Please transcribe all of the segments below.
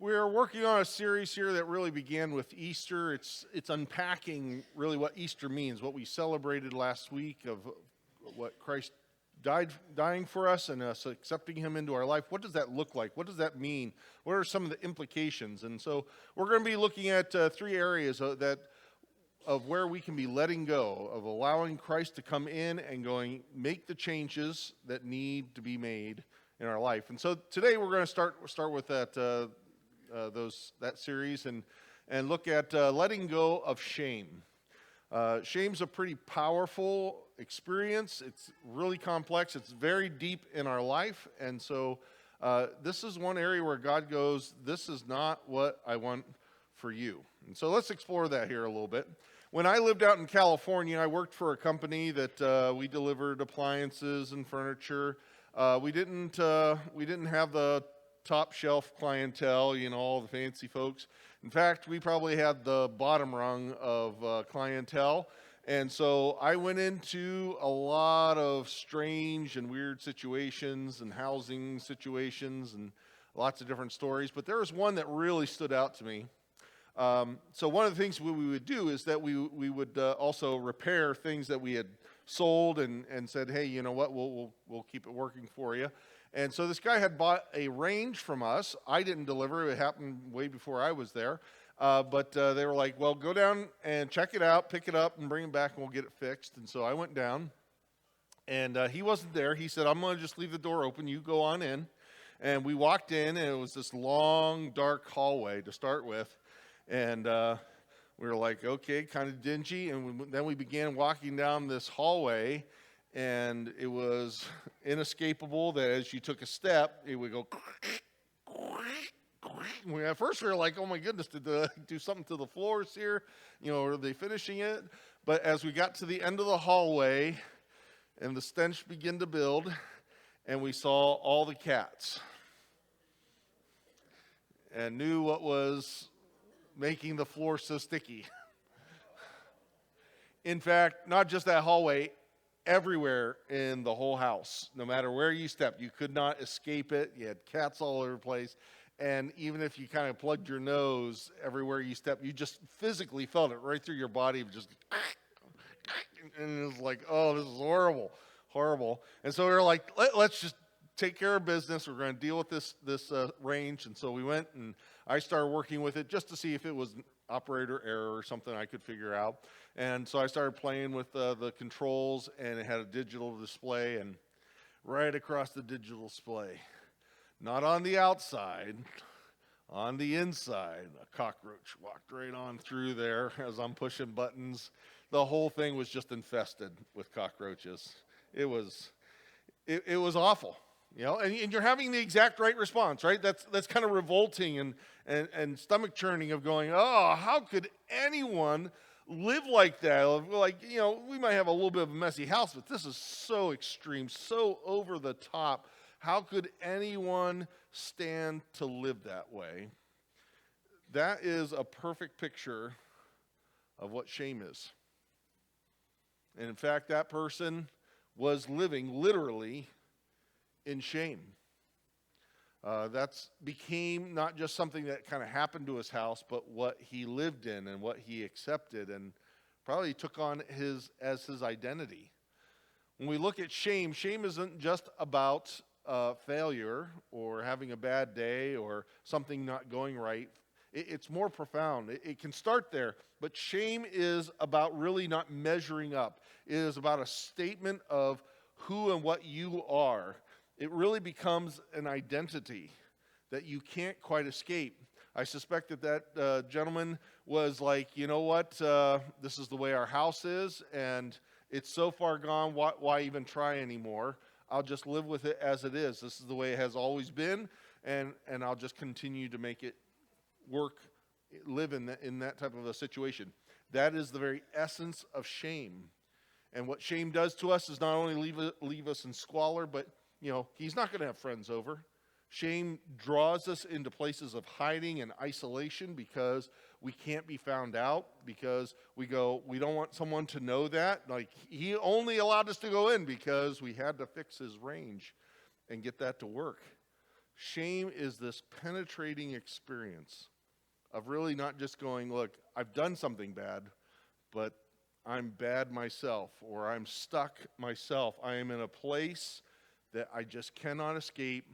We're working on a series here that really began with Easter. It's unpacking really what Easter means, what we celebrated last week of what Christ dying for us and us accepting him into our life. What does that look like? What does that mean? What are some of the implications? And so we're going to be looking at three areas of where we can be letting go, of allowing Christ to come in and make the changes that need to be made in our life. And so today we're going to start with that series and look at letting go of shame. Shame's a pretty powerful experience. It's really complex. It's very deep in our life. And so this is one area where God goes, this is not what I want for you. And so let's explore that here a little bit. When I lived out in California, I worked for a company that we delivered appliances and furniture. We didn't have the top shelf clientele, all the fancy folks. In fact, we probably had the bottom rung of clientele. And so I went into a lot of strange and weird situations and housing situations and lots of different stories. But there was one that really stood out to me. So one of the things we would do is that we would also repair things that we had sold and said, hey, you know what, we'll keep it working for you. And so this guy had bought a range from us. I didn't deliver. It happened way before I was there. But they were like, well, go down and check it out, pick it up, and bring it back, and we'll get it fixed. And so I went down, and he wasn't there. He said, I'm going to just leave the door open. You go on in. And we walked in, and it was this long, dark hallway to start with. And we were like, okay, kind of dingy. And then we began walking down this hallway, and it was inescapable that as you took a step, it would go. At first, we were like, oh my goodness, did they do something to the floors here? Are they finishing it? But as we got to the end of the hallway, and the stench began to build, and we saw all the cats, and knew what was making the floor so sticky. In fact, not just that hallway, everywhere in the whole house, no matter where you stepped, you could not escape it. You had cats all over the place. And even if you kind of plugged your nose everywhere you stepped, you just physically felt it right through your body. Just, and it was like, oh, this is horrible, horrible. And so we were like, let's just take care of business. We're going to deal with this range. And so we went and I started working with it just to see if it was an operator error or something I could figure out. And so I started playing with the controls, and it had a digital display, and right across the digital display, not on the outside, on the inside, a cockroach walked right on through there as I'm pushing buttons. The whole thing was just infested with cockroaches. It was awful. And you're having the exact right response, right? That's kind of revolting and stomach churning of going, oh, how could anyone live like that? Like, we might have a little bit of a messy house, but this is so extreme, so over the top. How could anyone stand to live that way? That is a perfect picture of what shame is. And in fact, that person was living literally in shame. That's became not just something that kind of happened to his house, but what he lived in and what he accepted and probably took on as his identity. When we look at shame, shame isn't just about failure or having a bad day or something not going right. It's more profound. It can start there, but shame is about really not measuring up. It is about a statement of who and what you are. It really becomes an identity that you can't quite escape. I suspect that gentleman was like, you know what, this is the way our house is, and it's so far gone, why even try anymore? I'll just live with it as it is. This is the way it has always been, and I'll just continue to make it work, live in that type of a situation. That is the very essence of shame. And what shame does to us is not only leave us in squalor, but he's not going to have friends over. Shame draws us into places of hiding and isolation because we can't be found out, because we don't want someone to know that. Like, he only allowed us to go in because we had to fix his range and get that to work. Shame is this penetrating experience of really not just going, look, I've done something bad, but I'm bad myself, or I'm stuck myself. I am in a place that I just cannot escape,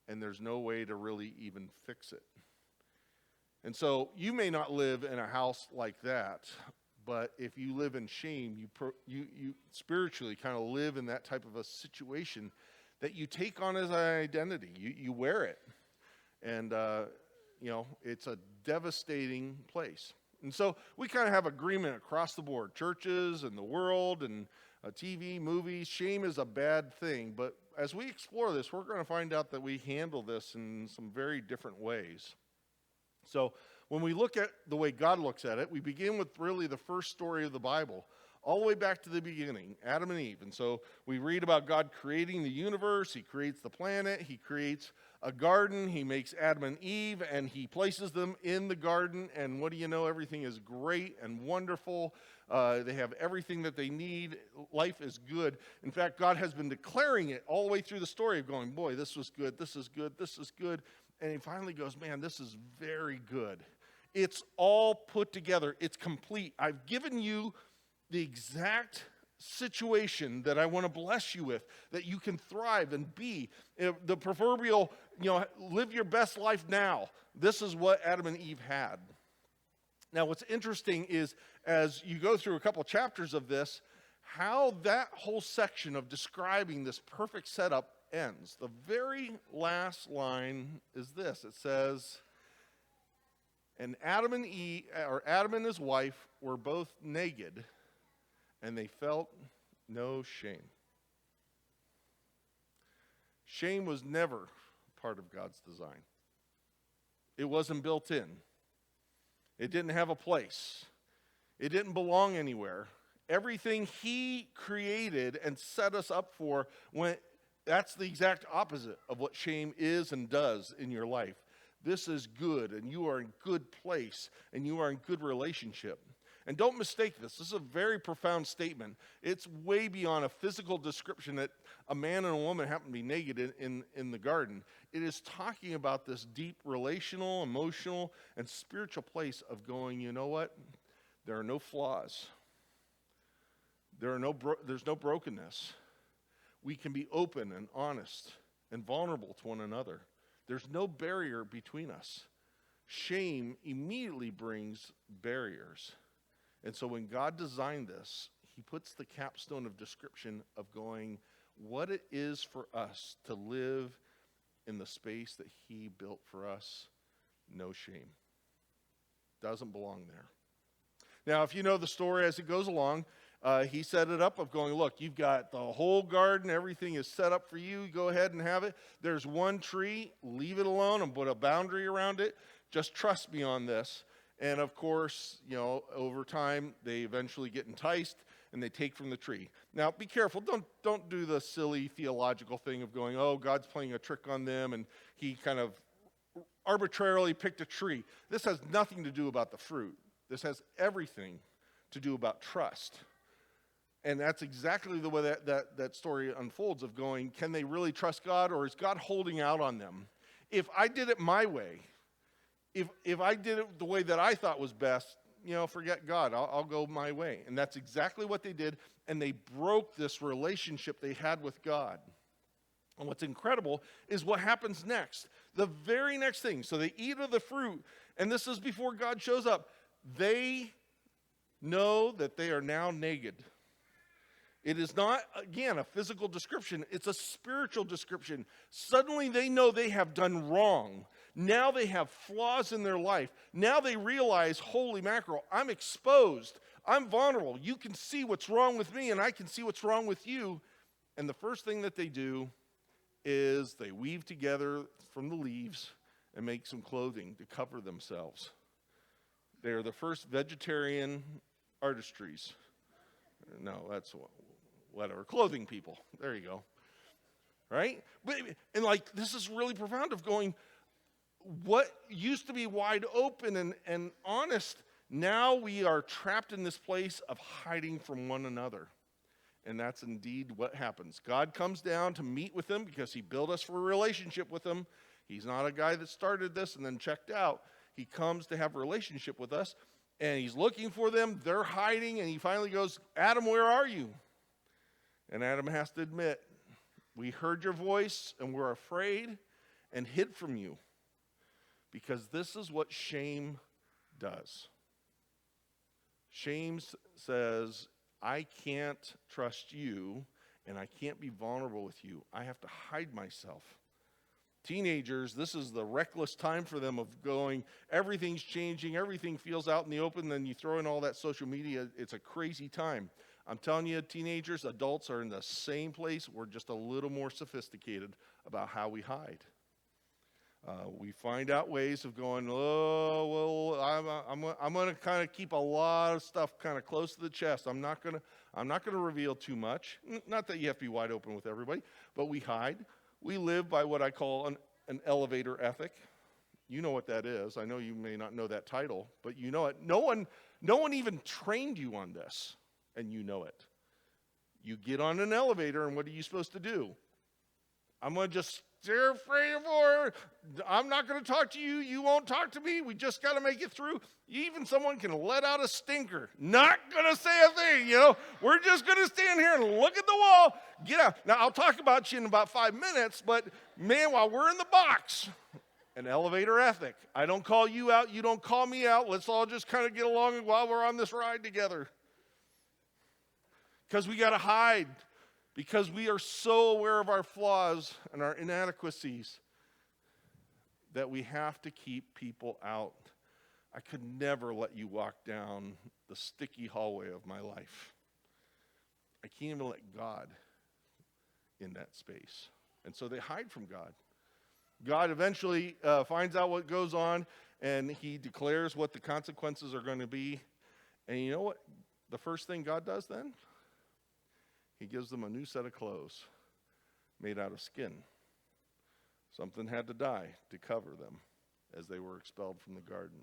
and there's no way to really even fix it. And so you may not live in a house like that, but if you live in shame, you spiritually kind of live in that type of a situation that you take on as an identity. You wear it. And, it's a devastating place. And so we kind of have agreement across the board, churches and the world and TV, movies. Shame is a bad thing. But as we explore this, we're going to find out that we handle this in some very different ways. So when we look at the way God looks at it, we begin with really the first story of the Bible, all the way back to the beginning, Adam and Eve. And so we read about God creating the universe. He creates the planet. He creates a garden. He makes Adam and Eve, and he places them in the garden. And what do you know? Everything is great and wonderful. They have everything that they need. Life is good. In fact, God has been declaring it all the way through the story of going, boy, this was good, this is good, this is good. And he finally goes, man, this is very good. It's all put together. It's complete. I've given you the exact situation that I want to bless you with, that you can thrive and be. The proverbial, live your best life now. This is what Adam and Eve had. Now, what's interesting is, as you go through a couple chapters of this, how that whole section of describing this perfect setup ends. The very last line is this. It says, and Adam and his wife were both naked, and they felt no shame. Shame was never part of God's design. It wasn't built in. It didn't have a place. It didn't belong anywhere. Everything he created and set us up for, that's the exact opposite of what shame is and does in your life. This is good, and you are in good place, and you are in good relationship. And don't mistake this. This is a very profound statement. It's way beyond a physical description that a man and a woman happen to be naked in the garden. It is talking about this deep relational, emotional, and spiritual place of going, you know what? There are no flaws. There's no brokenness. We can be open and honest and vulnerable to one another. There's no barrier between us. Shame immediately brings barriers. And so when God designed this, he puts the capstone of description of going, what it is for us to live in the space that he built for us, no shame. Doesn't belong there. Now, if you know the story as it goes along, he set it up of going, look, you've got the whole garden, everything is set up for you, go ahead and have it. There's one tree, leave it alone and put a boundary around it. Just trust me on this. And of course, over time, they eventually get enticed and they take from the tree. Now, be careful. Don't do the silly theological thing of going, oh, God's playing a trick on them and he kind of arbitrarily picked a tree. This has nothing to do about the fruit. This has everything to do about trust. And that's exactly the way that story unfolds of going, can they really trust God, or is God holding out on them? If I did it my way, if I did it the way that I thought was best, forget God. I'll go my way. And that's exactly what they did. And they broke this relationship they had with God. And what's incredible is what happens next. The very next thing. So they eat of the fruit. And this is before God shows up. They know that they are now naked. It is not, again, a physical description. It's a spiritual description. Suddenly they know they have done wrong. Now they have flaws in their life. Now they realize, holy mackerel, I'm exposed. I'm vulnerable. You can see what's wrong with me, and I can see what's wrong with you. And the first thing that they do is they weave together from the leaves and make some clothing to cover themselves. They are the first vegetarian artistries. No, that's whatever. Clothing people. There you go. Right? And this is really profound of going, what used to be wide open and honest, now we are trapped in this place of hiding from one another. And that's indeed what happens. God comes down to meet with them because he built us for a relationship with him. He's not a guy that started this and then checked out. He comes to have a relationship with us, and he's looking for them. They're hiding, and he finally goes, Adam, where are you? And Adam has to admit, we heard your voice, and we're afraid and hid from you. Because this is what shame does. Shame says, I can't trust you, and I can't be vulnerable with you. I have to hide myself. Teenagers, this is the reckless time for them of going, everything's changing, everything feels out in the open, then you throw in all that social media. It's a crazy time. I'm telling you, teenagers, adults are in the same place. We're just a little more sophisticated about how we hide. We find out ways of going, oh, well, I'm going to kind of keep a lot of stuff kind of close to the chest. I'm not going to reveal too much. Not that you have to be wide open with everybody, but we hide. We live by what I call an elevator ethic. You know what that is. I know you may not know that title, but you know it. No one even trained you on this, and you know it. You get on an elevator, and what are you supposed to do? I'm going to just stare afraid of her. I'm not going to talk to you. You won't talk to me. We just got to make it through. Even someone can let out a stinker. Not going to say a thing, We're just going to stand here and look at the wall. Get out. Now, I'll talk about you in about 5 minutes, but man, while we're in the box, an elevator ethic. I don't call you out. You don't call me out. Let's all just kind of get along while we're on this ride together. Because we got to hide. Because we are so aware of our flaws and our inadequacies that we have to keep people out. I could never let you walk down the sticky hallway of my life. I can't even let God in that space. And so they hide from God. God eventually finds out what goes on, and he declares what the consequences are going to be. And you know what? The first thing God does then? He gives them a new set of clothes made out of skin. Something had to die to cover them as they were expelled from the garden.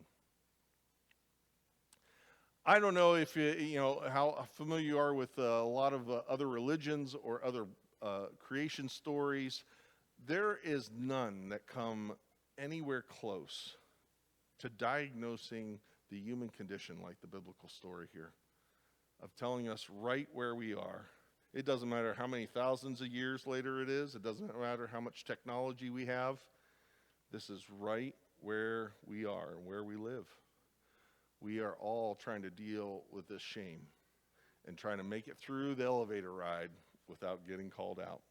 I don't know if how familiar you are with a lot of other religions or other creation stories. There is none that come anywhere close to diagnosing the human condition like the biblical story here, of telling us right where we are. It doesn't matter how many thousands of years later it is. It doesn't matter how much technology we have. This is right where we are and where we live. We are all trying to deal with this shame and trying to make it through the elevator ride without getting called out.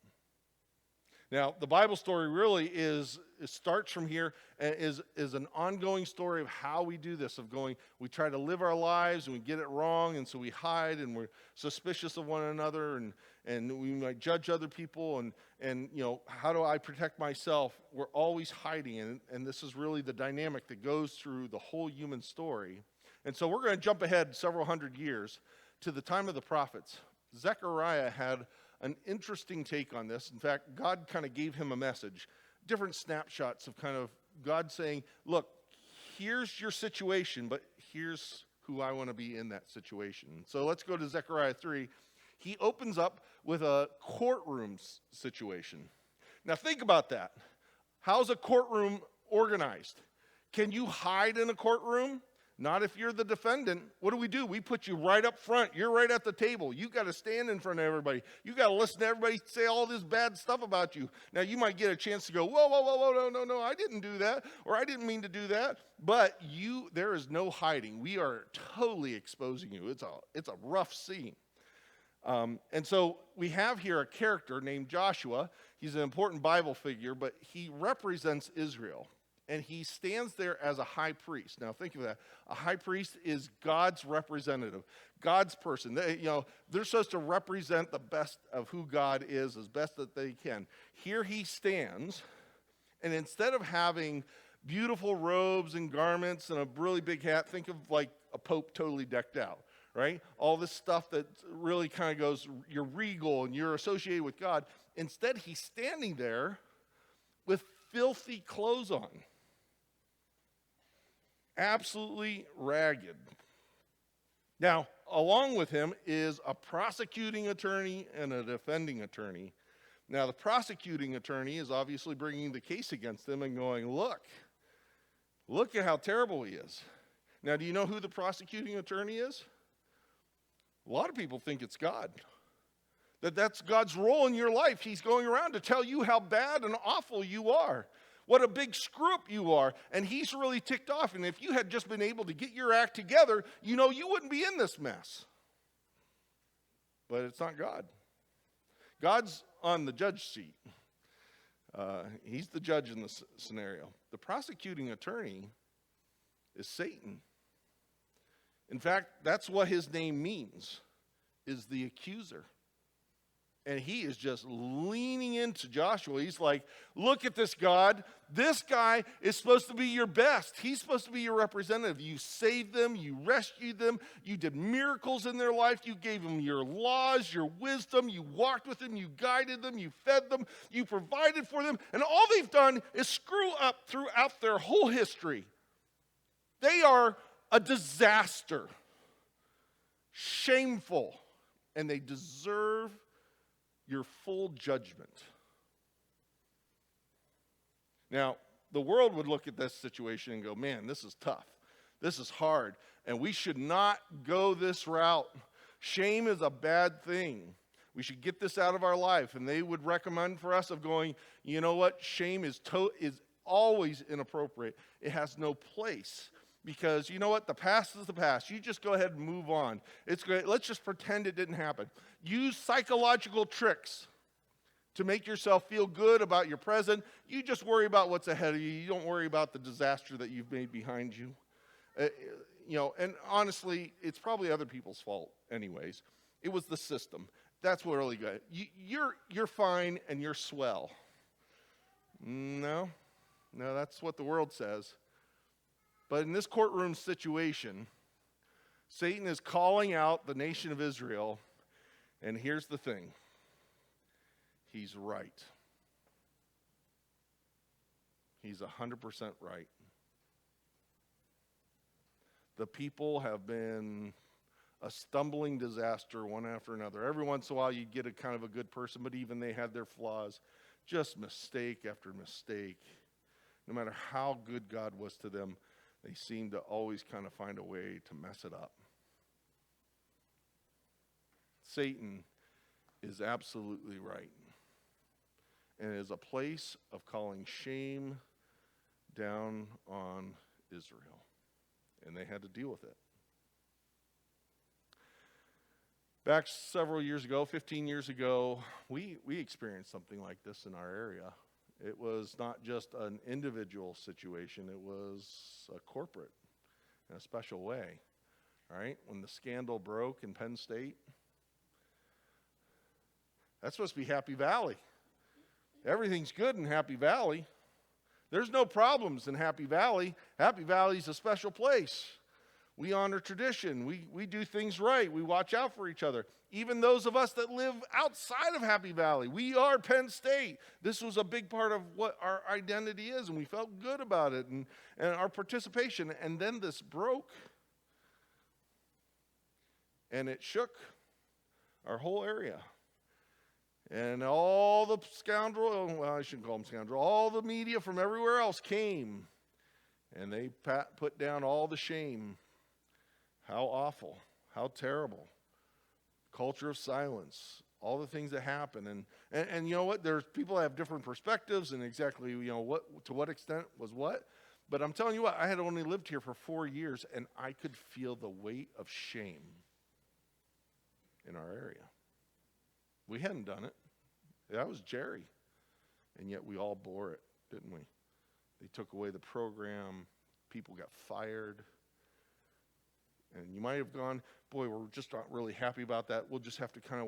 Now, the Bible story really it starts from here and is an ongoing story of how we do this, we try to live our lives and we get it wrong, and so we hide and we're suspicious of one another, and we might judge other people, and how do I protect myself? We're always hiding, and this is really the dynamic that goes through the whole human story. And so we're going to jump ahead several hundred years to the time of the prophets. Zechariah had an interesting take on this. In fact, God kind of gave him a message, different snapshots of kind of God saying, look, here's your situation, but here's who I want to be in that situation. So let's go to Zechariah 3. He opens up with a courtroom situation. Now think about that. How's a courtroom organized? Can you hide in a courtroom? Not if you're the defendant. What do? We put you right up front. You're right at the table. You got to stand in front of everybody. You got to listen to everybody say all this bad stuff about you. Now, you might get a chance to go, whoa, no, I didn't do that, or I didn't mean to do that. But there is no hiding. We are totally exposing you. It's a rough scene. And so we have here a character named Joshua. He's an important Bible figure, but he represents Israel. And he stands there as a high priest. Now think of that. A high priest is God's representative, God's person. They're supposed to represent the best of who God is as best that they can. Here he stands, and instead of having beautiful robes and garments and a really big hat, think of like a pope totally decked out, right? All this stuff that really kind of goes, you're regal and you're associated with God. Instead, he's standing there with filthy clothes on. Absolutely ragged. Now, along with him is a prosecuting attorney and a defending attorney. Now, the prosecuting attorney is obviously bringing the case against him and going, look at how terrible he is. Now, do you know who the prosecuting attorney is? A lot of people think it's God. That's God's role in your life. He's going around to tell you how bad and awful you are. What a big screw up you are. And he's really ticked off. And if you had just been able to get your act together, you wouldn't be in this mess. But it's not God. God's on the judge seat. He's the judge in the scenario. The prosecuting attorney is Satan. In fact, that's what his name means, is the accuser. And he is just leaning into Joshua. He's like, look at this, God. This guy is supposed to be your best. He's supposed to be your representative. You saved them. You rescued them. You did miracles in their life. You gave them your laws, your wisdom. You walked with them. You guided them. You fed them. You provided for them. And all they've done is screw up throughout their whole history. They are a disaster. Shameful. And they deserve your full judgment. Now, the world would look at this situation and go, man, this is tough. This is hard. And we should not go this route. Shame is a bad thing. We should get this out of our life. And they would recommend for us of going, you know what? Shame is always inappropriate. It has no place. Because you know what? The past is the past. You just go ahead and move on. It's great. Let's just pretend it didn't happen. Use psychological tricks to make yourself feel good about your present. You just worry about what's ahead of you. You don't worry about the disaster that you've made behind you. And honestly, it's probably other people's fault anyways. It was the system. That's what really got it. You're fine and you're swell. No, that's what the world says. But in this courtroom situation, Satan is calling out the nation of Israel, and here's the thing. He's right. He's 100% right. The people have been a stumbling disaster one after another. Every once in a while you get a kind of a good person, but even they had their flaws. Just mistake after mistake. No matter how good God was to them, they seem to always kind of find a way to mess it up. Satan is absolutely right. And it is a place of calling shame down on Israel. And they had to deal with it. Back several years ago, 15 years ago, we experienced something like this in our area. It was not just an individual situation, it was a corporate in a special way. All right, when the scandal broke in Penn State, that's supposed to be Happy Valley. Everything's good in Happy Valley. There's no problems in Happy Valley. Happy Valley's a special place. We honor tradition. We do things right. We watch out for each other. Even those of us that live outside of Happy Valley, we are Penn State. This was a big part of what our identity is, and we felt good about it and our participation. And then this broke, and it shook our whole area. And all the I shouldn't call them scoundrel, all the media from everywhere else came, and they put down all the shame. How awful, how terrible. Culture of silence, all the things that happen. And you know what? There's people that have different perspectives and exactly, what to what extent was what. But I'm telling you what, I had only lived here for 4 years, and I could feel the weight of shame in our area. We hadn't done it. That was Jerry. And yet we all bore it, didn't we? They took away the program. People got fired. And you might have gone, boy, we're just not really happy about that. We'll just have to kind of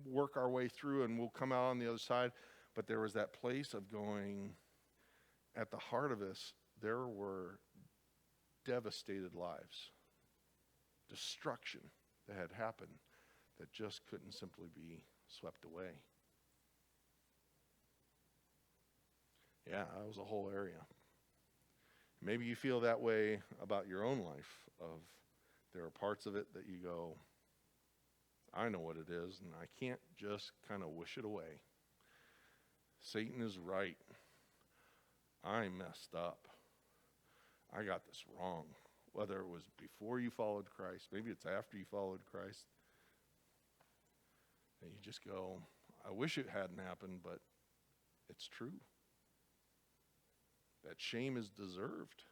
work our way through, and we'll come out on the other side. But there was that place of going, at the heart of this, there were devastated lives. Destruction that had happened that just couldn't simply be swept away. Yeah, that was a whole area. Maybe you feel that way about your own life. There are parts of it that you go, I know what it is, and I can't just kind of wish it away. Satan is right. I messed up. I got this wrong. Whether it was before you followed Christ, maybe it's after you followed Christ. And you just go, I wish it hadn't happened, but it's true. That shame is deserved.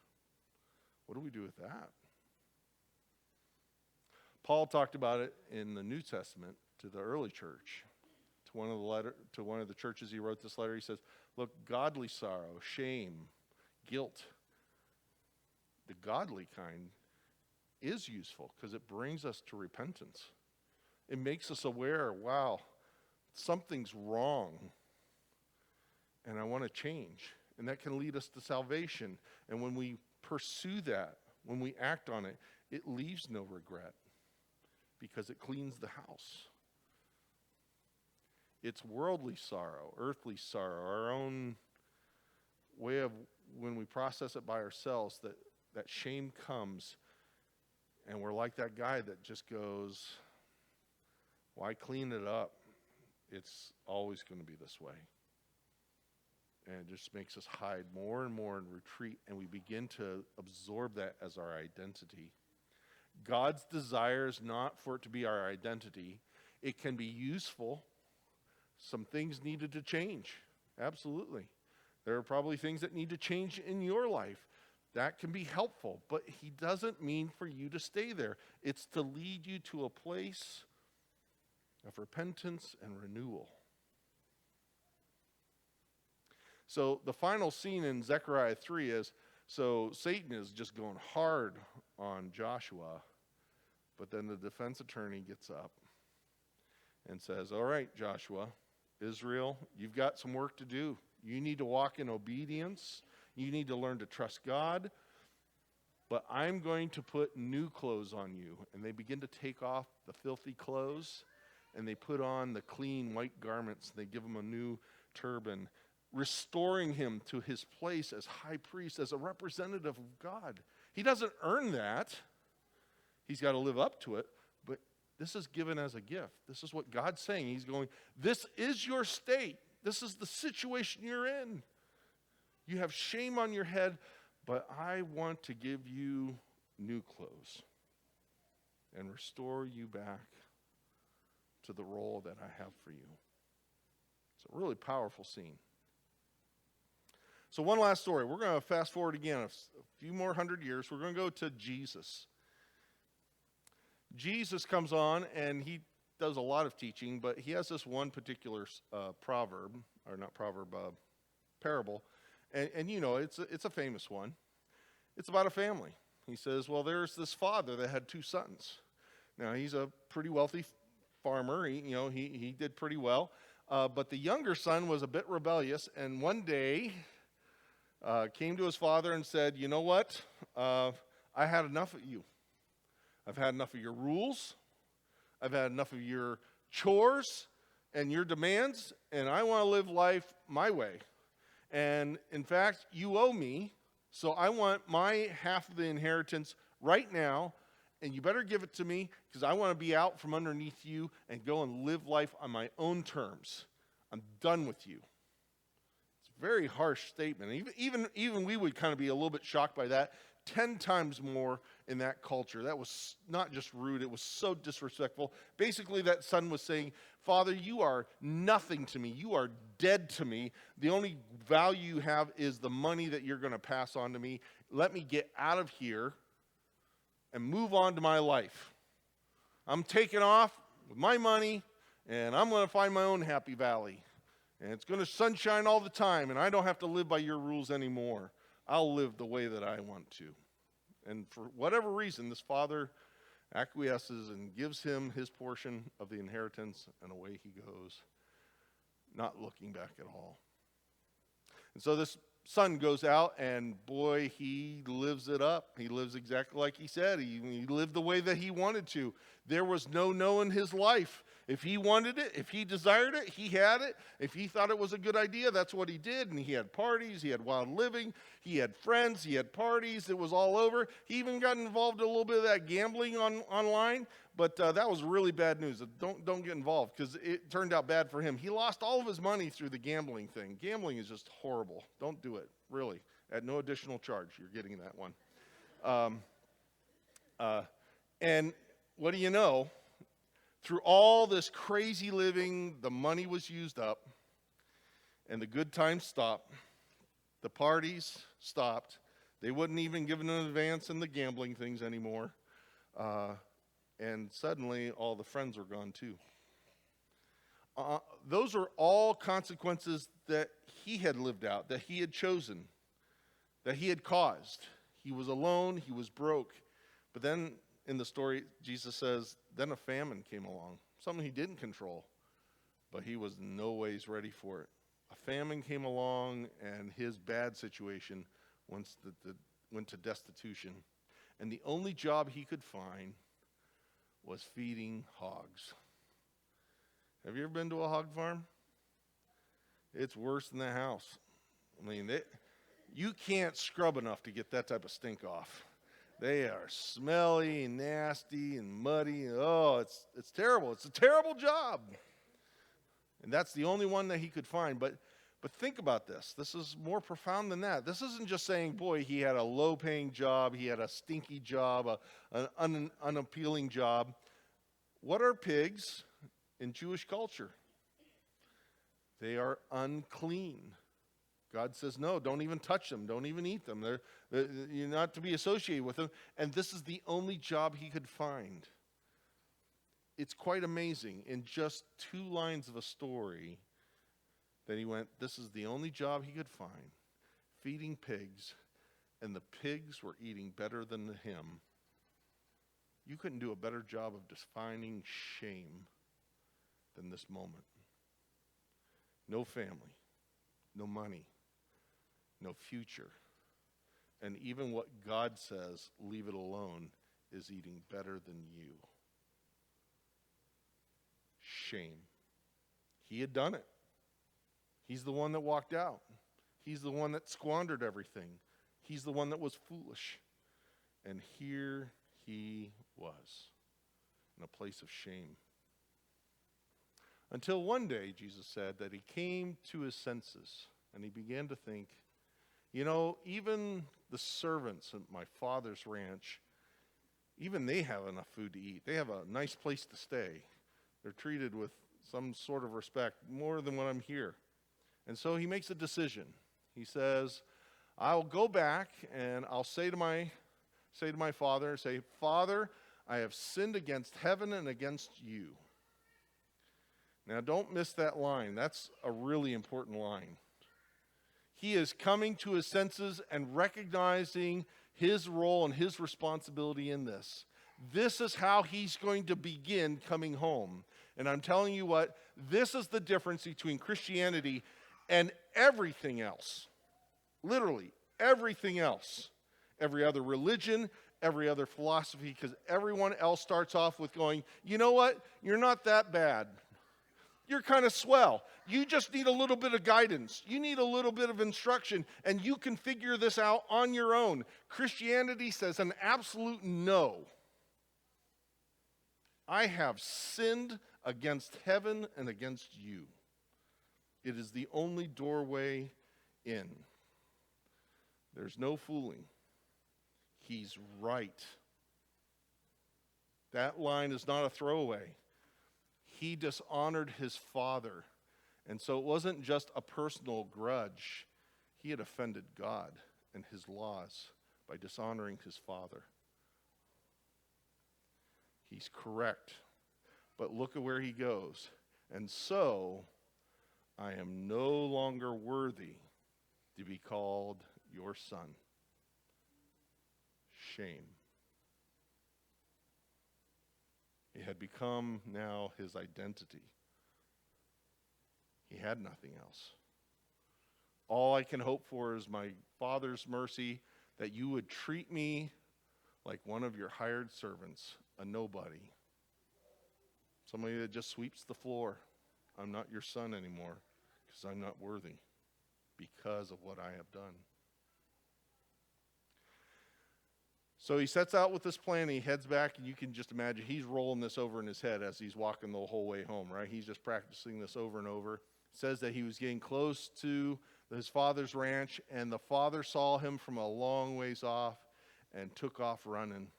What do we do with that? Paul talked about it in the New Testament to the early church. To one of the churches he wrote this letter, he says, look, godly sorrow, shame, guilt, the godly kind is useful because it brings us to repentance. It makes us aware, wow, something's wrong, and I want to change. And that can lead us to salvation. And when we pursue that, when we act on it, it leaves no regret because it cleans the house. It's worldly sorrow, earthly sorrow, our own way of, when we process it by ourselves, that shame comes, and we're like that guy that just goes, why clean it up? It's always going to be this way. And it just makes us hide more and more and retreat, and we begin to absorb that as our identity. God's desire is not for it to be our identity. It can be useful. Some things needed to change. Absolutely. There are probably things that need to change in your life. That can be helpful, but he doesn't mean for you to stay there. It's to lead you to a place of repentance and renewal. So the final scene in Zechariah 3 is, so Satan is just going hard on Joshua, but then the defense attorney gets up and says, all right, Joshua, Israel, you've got some work to do. You need to walk in obedience. You need to learn to trust God. But I'm going to put new clothes on you. And they begin to take off the filthy clothes, and they put on the clean white garments. They give him a new turban, restoring him to his place as high priest, as a representative of God. He doesn't earn that. He's got to live up to it. But this is given as a gift. This is what God's saying. He's going, this is your state. This is the situation you're in. You have shame on your head, but I want to give you new clothes and restore you back to the role that I have for you. It's a really powerful scene. So one last story. We're going to fast forward again a few more 100 years. We're going to go to Jesus. Jesus comes on, and he does a lot of teaching, but he has this one particular parable. And you know, it's a famous one. It's about a family. He says, well, there's this father that had 2 sons. Now, he's a pretty wealthy farmer. He did pretty well. But the younger son was a bit rebellious, and one day came to his father and said, you know what? I had enough of you. I've had enough of your rules. I've had enough of your chores and your demands, and I want to live life my way. And in fact, you owe me, so I want my half of the inheritance right now, and you better give it to me because I want to be out from underneath you and go and live life on my own terms. I'm done with you. It's a very harsh statement. Even we would kind of be a little bit shocked by that. 10 times more in that culture. That was not just rude, it was so disrespectful. Basically, that son was saying, Father, you are nothing to me. You are dead to me. The only value you have is the money that you're going to pass on to me. Let me get out of here and move on to my life. I'm taking off with my money, and I'm going to find my own happy valley. And it's going to sunshine all the time, and I don't have to live by your rules anymore. I'll live the way that I want to. And for whatever reason, this father acquiesces and gives him his portion of the inheritance, and away he goes, not looking back at all. And so this son goes out, and boy, he lives it up. He lives exactly like he said. He lived the way that he wanted to. There was no in his life. If he wanted it, if he desired it, he had it. If he thought it was a good idea, that's what he did. And he had parties, he had wild living, he had friends, he had parties. It was all over. He even got involved in a little bit of that gambling online. But that was really bad news. Don't get involved, because it turned out bad for him. He lost all of his money through the gambling thing. Gambling is just horrible. Don't do it, really. At no additional charge, you're getting that one. And what do you know? Through all this crazy living, the money was used up, and the good times stopped. The parties stopped. They wouldn't even give an advance in the gambling things anymore. And suddenly, all the friends were gone too. Those are all consequences that he had lived out, that he had chosen, that he had caused. He was alone, he was broke. But then in the story, Jesus says, then a famine came along, something he didn't control, but he was in no ways ready for it. A famine came along, and his bad situation went to destitution. And the only job he could find was feeding hogs. Have you ever been to a hog farm? It's worse than the house. I mean, you can't scrub enough to get that type of stink off. They are smelly and nasty and muddy. Oh, it's terrible. It's a terrible job. And that's the only one that he could find. But think about this. This is more profound than that. This isn't just saying, boy, he had a low-paying job, he had a stinky job, an unappealing job. What are pigs in Jewish culture? They are unclean. God says, no, don't even touch them. Don't even eat them. You're not to be associated with them. And this is the only job he could find. It's quite amazing. In just 2 lines of a story, that he went, this is the only job he could find, feeding pigs, and the pigs were eating better than him. You couldn't do a better job of defining shame than this moment. No family, no money, no future. And even what God says, leave it alone, is eating better than you. Shame. He had done it. He's the one that walked out. He's the one that squandered everything. He's the one that was foolish. And here he was, in a place of shame. Until one day, Jesus said, that he came to his senses, and he began to think, even the servants at my father's ranch, even they have enough food to eat. They have a nice place to stay. They're treated with some sort of respect, more than when I'm here. And so he makes a decision. He says, I'll go back and I'll say to my father, Father, I have sinned against heaven and against you. Now don't miss that line. That's a really important line. He is coming to his senses and recognizing his role and his responsibility in this. This is how he's going to begin coming home. And I'm telling you what, this is the difference between Christianity and everything else. Literally, everything else. Every other religion, every other philosophy, because everyone else starts off with going, you know what? You're not that bad. You're kind of swell. You just need a little bit of guidance. You need a little bit of instruction, and you can figure this out on your own. Christianity says an absolute no. I have sinned against heaven and against you. It is the only doorway in. There's no fooling. He's right. That line is not a throwaway. He dishonored his father. And so it wasn't just a personal grudge. He had offended God and his laws by dishonoring his father. He's correct. But look at where he goes. And so I am no longer worthy to be called your son. Shame. It had become now his identity. He had nothing else. All I can hope for is my Father's mercy, that you would treat me like one of your hired servants, a nobody. Somebody that just sweeps the floor. I'm not your son anymore because I'm not worthy because of what I have done. So he sets out with this plan, and he heads back, and you can just imagine he's rolling this over in his head as he's walking the whole way home, right? He's just practicing this over and over. It says that he was getting close to his father's ranch, and the father saw him from a long ways off and took off running.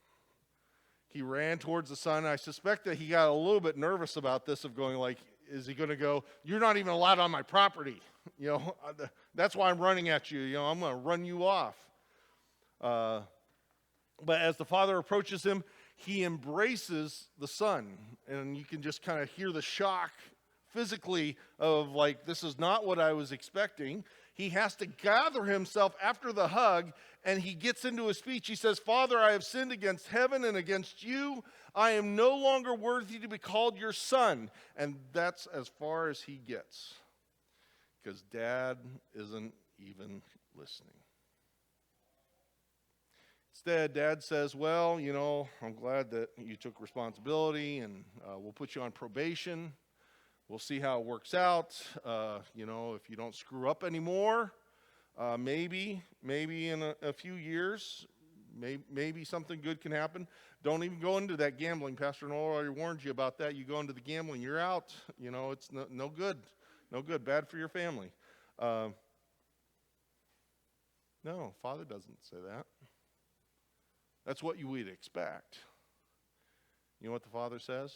He ran towards the son. I suspect that he got a little bit nervous about this, of going like, is he going to go, you're not even allowed on my property. That's why I'm running at you. I'm going to run you off. But as the father approaches him, he embraces the son. And you can just kind of hear the shock physically of like, this is not what I was expecting. He has to gather himself after the hug, and he gets into his speech. He says, Father, I have sinned against heaven and against you. I am no longer worthy to be called your son. And that's as far as he gets, because dad isn't even listening. Instead, dad says, well, I'm glad that you took responsibility, and we'll put you on probation. We'll see how it works out. If you don't screw up anymore, maybe in a few years, maybe something good can happen. Don't even go into that gambling. Pastor Noel already warned you about that. You go into the gambling, you're out. It's no good. No good. Bad for your family. No, Father doesn't say that. That's what you would expect. You know what the father says?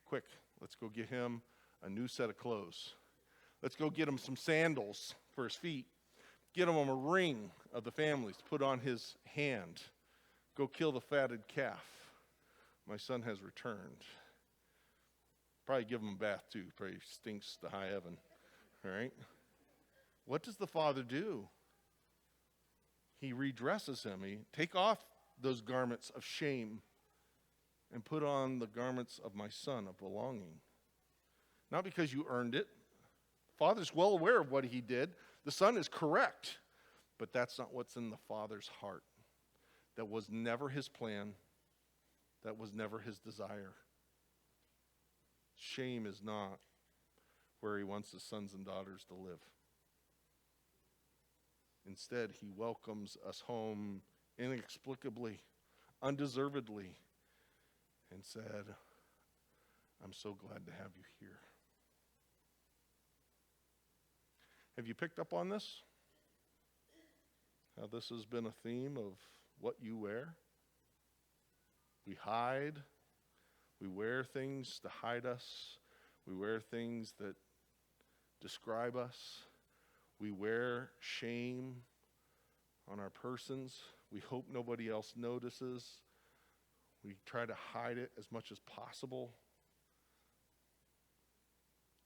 Quick, let's go get him a new set of clothes. Let's go get him some sandals for his feet. Get him a ring of the families to put on his hand. Go kill the fatted calf. My son has returned. Probably give him a bath too. Probably stinks to high heaven. All right? What does the father do? He redresses him. He take off those garments of shame and put on the garments of my son of belonging. Not because you earned it. Father's well aware of what he did. The son is correct. But that's not what's in the father's heart. That was never his plan. That was never his desire. Shame is not where he wants his sons and daughters to live. Instead, he welcomes us home inexplicably, undeservedly, and said, I'm so glad to have you here. Have you picked up on this? How this has been a theme of what you wear? We hide. We wear things to hide us. We wear things that describe us. We wear shame on our persons. We hope nobody else notices. We try to hide it as much as possible.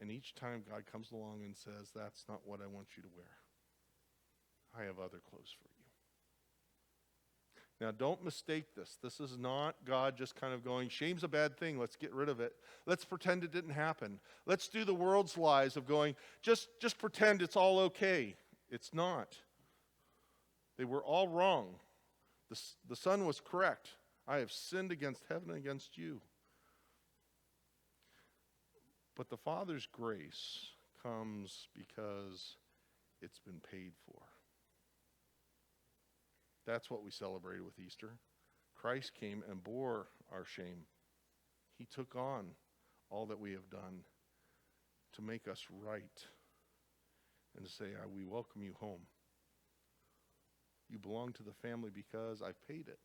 And each time God comes along and says, that's not what I want you to wear. I have other clothes for you. Now, don't mistake this. This is not God just kind of going, shame's a bad thing, let's get rid of it. Let's pretend it didn't happen. Let's do the world's lies of going, just pretend it's all okay. It's not. They were all wrong. The son was correct. I have sinned against heaven and against you. But the Father's grace comes because it's been paid for. That's what we celebrated with Easter. Christ came and bore our shame. He took on all that we have done to make us right and to say, we welcome you home. You belong to the family because I've paid it.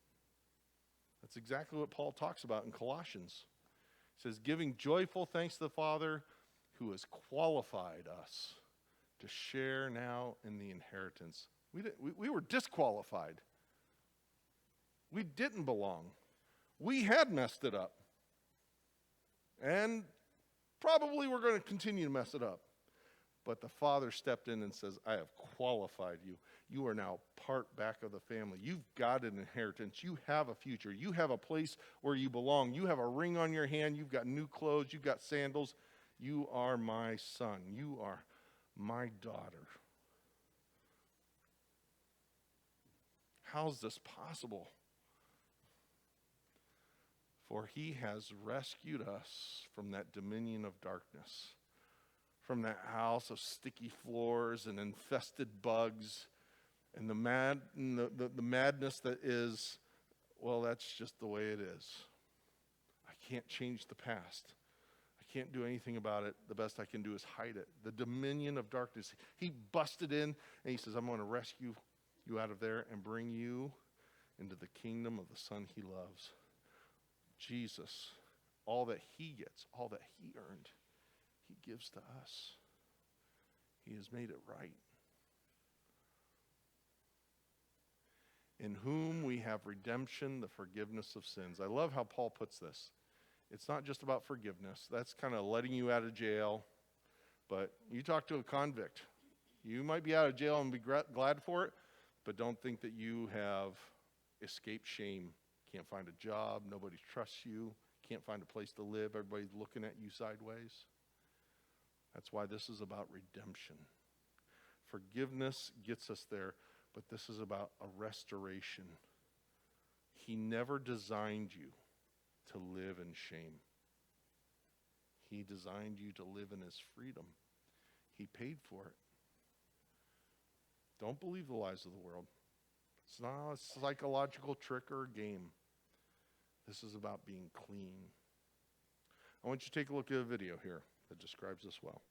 That's exactly what Paul talks about in Colossians. He says, giving joyful thanks to the Father who has qualified us to share now in the inheritance. We were disqualified. We didn't belong. We had messed it up. And probably we're going to continue to mess it up. But the Father stepped in and says, I have qualified you. You are now part back of the family. You've got an inheritance. You have a future. You have a place where you belong. You have a ring on your hand. You've got new clothes. You've got sandals. You are my son. You are my daughter. How's this possible? For he has rescued us from that dominion of darkness, from that house of sticky floors and infested bugs, and the madness that is, well, that's just the way it is. I can't change the past. I can't do anything about it. The best I can do is hide it. The dominion of darkness. He busted in and he says, I'm going to rescue you out of there and bring you into the kingdom of the Son he loves. Jesus, all that he gets, all that he earned, he gives to us. He has made it right. In whom we have redemption, the forgiveness of sins. I love how Paul puts this. It's not just about forgiveness. That's kind of letting you out of jail. But you talk to a convict. You might be out of jail and be glad for it, but don't think that you have escaped shame. Can't find a job. Nobody trusts you. Can't find a place to live. Everybody's looking at you sideways. That's why this is about redemption. Forgiveness gets us there, but this is about a restoration. He never designed you to live in shame. He designed you to live in his freedom. He paid for it. Don't believe the lies of the world. It's not a psychological trick or a game. This is about being clean. I want you to take a look at a video here that describes this well.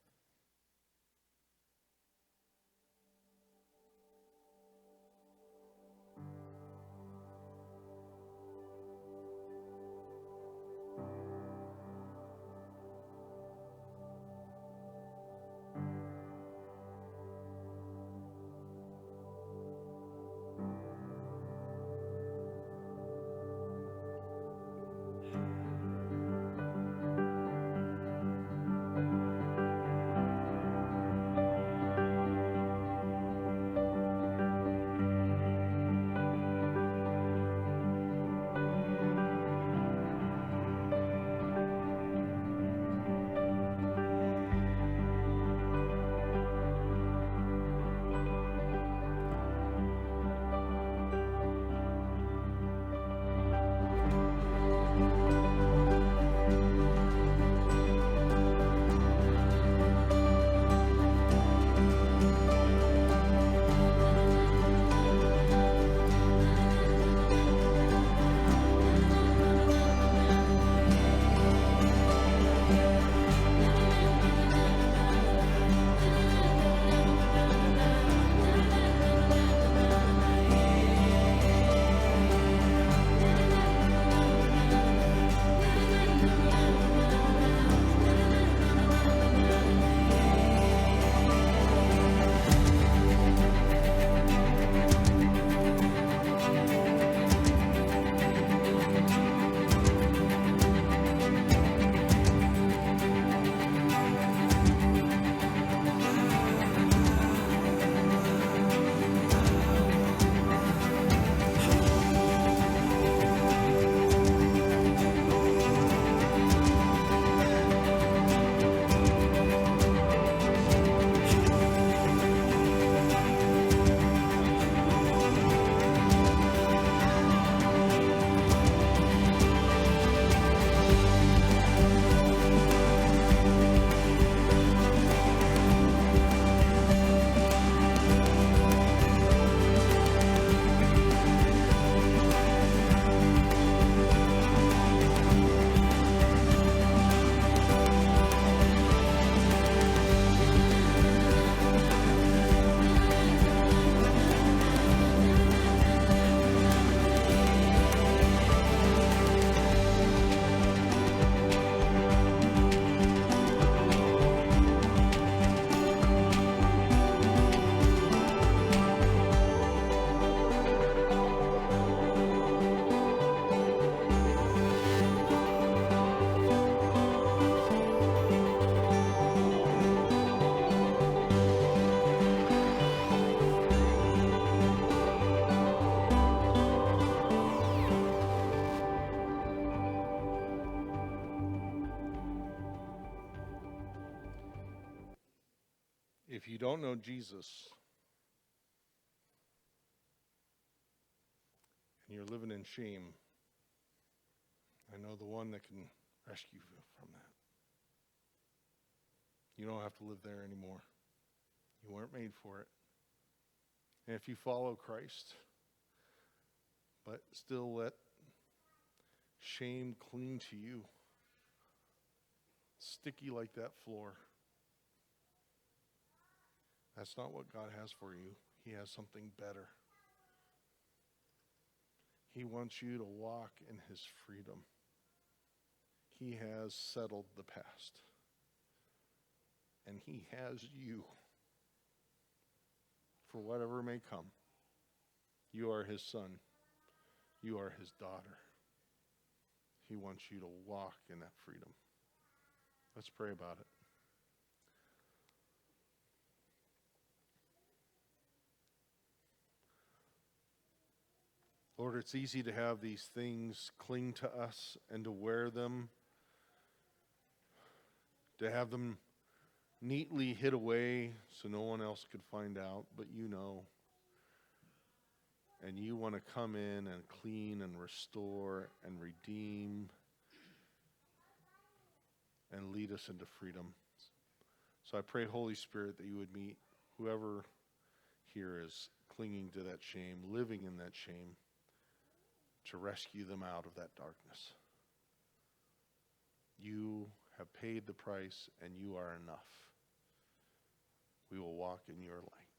If you don't know Jesus and you're living in shame, I know the one that can rescue you from that. You don't have to live there anymore. You weren't made for it. And if you follow Christ, but still let shame cling to you, sticky like that floor, that's not what God has for you. He has something better. He wants you to walk in his freedom. He has settled the past. And he has you for whatever may come. You are his son. You are his daughter. He wants you to walk in that freedom. Let's pray about it. Lord, it's easy to have these things cling to us and to wear them, to have them neatly hid away so no one else could find out, but you know. And you want to come in and clean and restore and redeem and lead us into freedom. So I pray, Holy Spirit, that you would meet whoever here is clinging to that shame, living in that shame, to rescue them out of that darkness. You have paid the price, and you are enough. We will walk in your light.